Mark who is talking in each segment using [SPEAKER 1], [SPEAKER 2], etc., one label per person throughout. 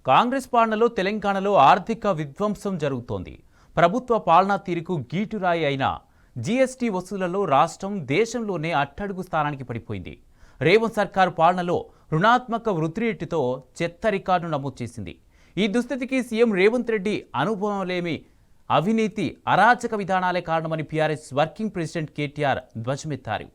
[SPEAKER 1] కాంగ్రెస్ పాలనలో తెలంగాణలో ఆర్థిక విధ్వంసం జరుగుతోంది. ప్రభుత్వ పాలనా తీరుకు గీటురాయి అయిన జీఎస్టీ వసూళ్లలో రాష్ట్రం దేశంలోనే అట్టడుగు స్థానానికి పడిపోయింది. రేవంత్ సర్కారు పాలనలో రుణాత్మక వృద్ధి రేటుతో చెత్త రికార్డు నమోదు చేసింది. ఈ దుస్థితికి సీఎం రేవంత్ రెడ్డి అనుభవంలేమి అవినీతి అరాచక విధానాలే కారణమని టీఆర్ఎస్ వర్కింగ్ ప్రెసిడెంట్ కేటీఆర్ ధ్వజమెత్తారు.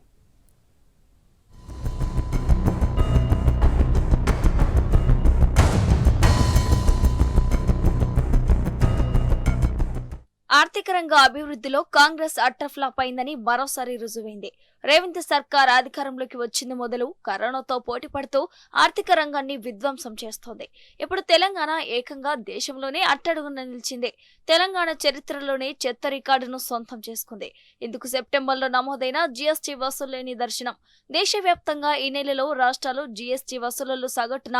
[SPEAKER 2] ఆర్థిక రంగ అభివృద్ధిలో కాంగ్రెస్ అట్టర్ఫ్లాప్ అయిందని మరోసారి రుజువైంది. రేవంత్ సర్కార్ అధికారంలోకి వచ్చింది మొదలు కరోనాతో పోటీ పడుతూ ఆర్థిక రంగాన్ని విధ్వంసం చేస్తోంది. ఇప్పుడు తెలంగాణ ఏకంగా దేశంలోనే అట్టడుగున నిలిచింది. తెలంగాణ చరిత్రలోనే చెత్త రికార్డును సొంతం చేసుకుంది. ఇందుకు సెప్టెంబర్లో నమోదైన జీఎస్టీ వసూళ్లే నిదర్శనం. దేశవ్యాప్తంగా ఈ నెలలో రాష్ట్రాలు జీఎస్టీ వసూళ్లలో సగటున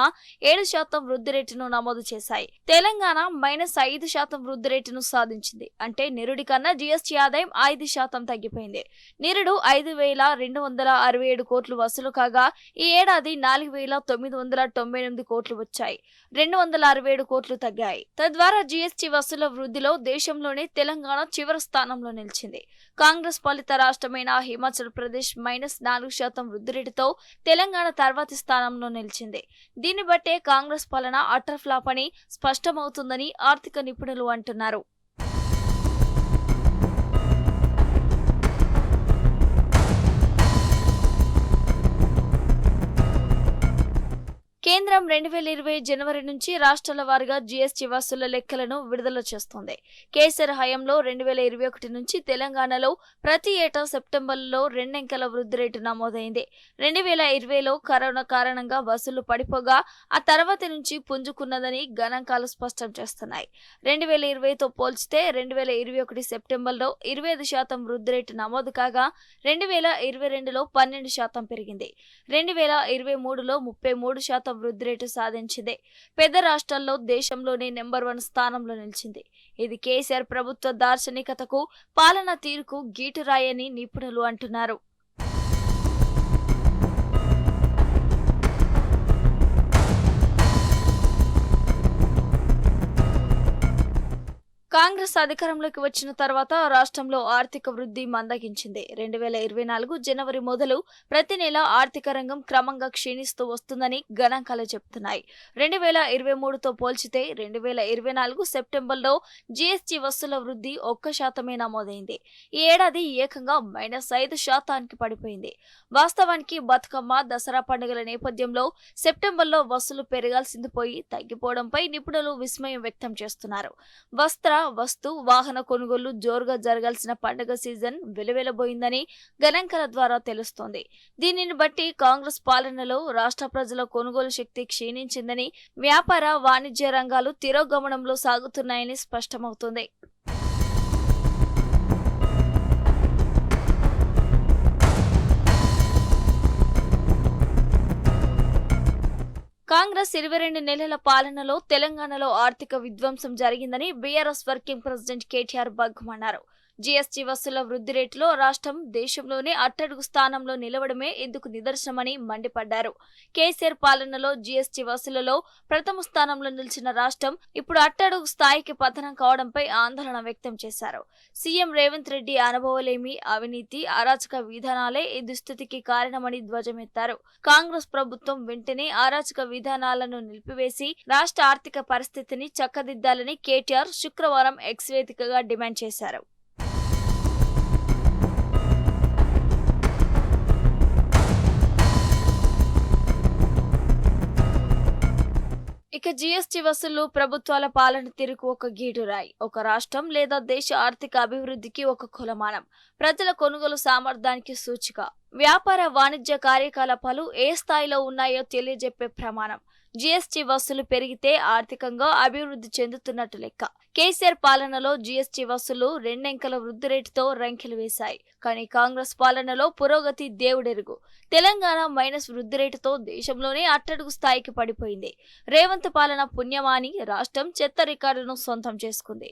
[SPEAKER 2] 7% వృద్ధి రేటును నమోదు చేశాయి. తెలంగాణ -5% వృద్ధి రేటును సాధించింది. అంటే నిరుడి కన్నా జీఎస్టీ ఆదాయం 5% తగ్గిపోయింది. నిరుడు 5,267 కోట్లు వసూలు కాగా ఈ ఏడాది 4,998 కోట్లు వచ్చాయి. 267 కోట్లు తగ్గాయి. తద్వారా జీఎస్టీ వసూల వృద్ధిలో దేశంలోనే తెలంగాణ చివరి స్థానంలో నిలిచింది. కాంగ్రెస్ పాలిత రాష్ట్రమైన హిమాచల్ ప్రదేశ్ -4% వృద్ధి రేటుతో తెలంగాణ తర్వాతి స్థానంలో నిలిచింది. దీన్ని బట్టే కాంగ్రెస్ పాలన అటర్ ఫ్లాప్ అని స్పష్టమవుతుందని ఆర్థిక నిపుణులు అంటున్నారు. కేంద్రం 2020 జనవరి నుంచి రాష్ట్రాల వారీగా జీఎస్టీ వసూళ్ల లెక్కలను విడుదల చేస్తోంది. కేసీఆర్ హయాంలో 2021 నుంచి తెలంగాణలో ప్రతి ఏటా సెప్టెంబర్లో 2 అంకెల వృద్ధి రేటు నమోదైంది. 2020లో కరోనా కారణంగా వసూళ్లు పడిపోగా ఆ తర్వాత నుంచి పుంజుకున్నదని గణాంకాలు స్పష్టం చేస్తున్నాయి. 2020తో పోల్చితే 2021 సెప్టెంబర్లో 25% వృద్ధి రేటు నమోదు కాగా 2022లో 12% పెరిగింది. 2023లో 33% వృద్ధి రేటు సాధించింది. పెద్ద రాష్ట్రాల్లో దేశంలోనే నెంబర్ 1 స్థానంలో నిలిచింది. ఇది కేసీఆర్ ప్రభుత్వ దార్శనికతకు పాలనా తీరుకు గీటురాయని నిపుణులు అంటున్నారు. కాంగ్రెస్ అధికారంలోకి వచ్చిన తర్వాత రాష్ట్రంలో ఆర్థిక వృద్ధి మందగించింది. 2024 జనవరి మొదలు ప్రతి నెల ఆర్థిక రంగం క్రమంగా క్షీణిస్తూ వస్తుందని గణాంకాలు చెబుతున్నాయి. 2023తో పోల్చితే 2024 సెప్టెంబర్లో జీఎస్టీ వసూళ్ల వృద్ధి 1% నమోదైంది. ఈ ఏడాది ఏకంగా -5% పడిపోయింది. వాస్తవానికి బతుకమ్మ, దసరా పండుగల నేపథ్యంలో సెప్టెంబర్లో వసూలు పెరగాల్సింది పోయి తగ్గిపోవడంపై నిపుణులు విస్మయం వ్యక్తం చేస్తున్నారు. వస్తు వాహన కొనుగోలు జోరుగా జరగాల్సిన పండుగ సీజన్ వెలువెలబోయిందని గణాంకాల ద్వారా తెలుస్తోంది. దీనిని బట్టి కాంగ్రెస్ పాలనలో రాష్ట్ర ప్రజల కొనుగోలు శక్తి క్షీణించిందని, వ్యాపార వాణిజ్య రంగాలు తిరోగమనంలో సాగుతున్నాయని స్పష్టమవుతోంది. కాంగ్రెస్ 22 నెలల పాలనలో తెలంగాణలో ఆర్థిక విధ్వంసం జరిగిందని బీఆర్ఎస్ వర్కింగ్ ప్రెసిడెంట్ కేటీఆర్ బగ్గుమన్నారు. జీఎస్టీ వసూళ్ల వృద్ధి రేటులో రాష్ట్రం దేశంలోనే అట్టడుగు స్థానంలో నిలవడమే ఇందుకు నిదర్శనమని మండిపడ్డారు. కేసీఆర్ పాలనలో జీఎస్టీ వసూళ్లలో ప్రథమ స్థానంలో నిలిచిన రాష్ట్రం ఇప్పుడు అట్టడుగు స్థాయికి పతనం కావడంపై ఆందోళన వ్యక్తం చేశారు. సీఎం రేవంత్ రెడ్డి అనుభవలేమి అవినీతి అరాచక విధానాలే ఈ దుస్థితికి కారణమని ధ్వజమెత్తారు. కాంగ్రెస్ ప్రభుత్వం వెంటనే అరాచక విధానాలను నిలిపివేసి రాష్ట్ర ఆర్థిక పరిస్థితిని చక్కదిద్దాలని కేటీఆర్ శుక్రవారం ఎక్స్ వేదికగా డిమాండ్ చేశారు. ఇక జీఎస్టీ వసూళ్లు ప్రభుత్వాల పాలన తీరుకు ఒక గీటురాయి. ఒక రాష్ట్రం లేదా దేశ ఆర్థిక అభివృద్ధికి ఒక కొలమానం. ప్రజల కొనుగోలు సామర్థ్యానికి సూచిక. వ్యాపార వాణిజ్య కార్యకలాపాలు ఏ స్థాయిలో ఉన్నాయో తెలియజెప్పే ప్రమాణం. జీఎస్టీ వసూలు పెరిగితే ఆర్థికంగా అభివృద్ధి చెందుతున్నట్టు లెక్క. కేసీఆర్ పాలనలో జీఎస్టీ వసూలు 2 అంకెల వృద్ధి రేటుతో రంకెలు వేశాయి. కానీ కాంగ్రెస్ పాలనలో పురోగతి దేవుడెరుగు. తెలంగాణ మైనస్ వృద్ధి రేటుతో దేశంలోనే అట్టడుగు స్థాయికి పడిపోయింది. రేవంత్ పాలన పుణ్యమాని రాష్ట్రం చెత్త రికార్డును సొంతం చేసుకుంది.